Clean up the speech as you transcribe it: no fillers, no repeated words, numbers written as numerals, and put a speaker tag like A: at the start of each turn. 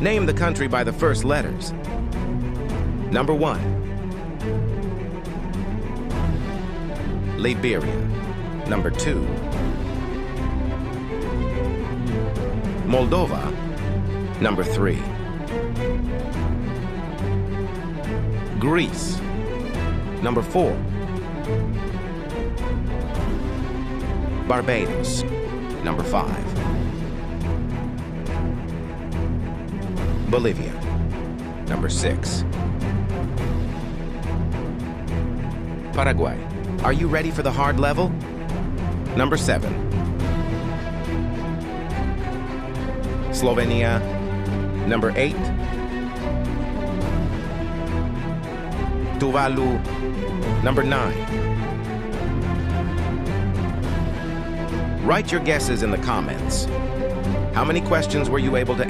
A: Name the country by the first letters. Number 1. Liberia. Number 2. Moldova. Number 3. Greece. Number 4. Barbados. Number 5. Bolivia. Number 6. Paraguay. Are you ready for the hard level? Number 7. Slovenia. Number 8. Tuvalu. Number 9. Write your guesses in the comments. How many questions were you able to answer?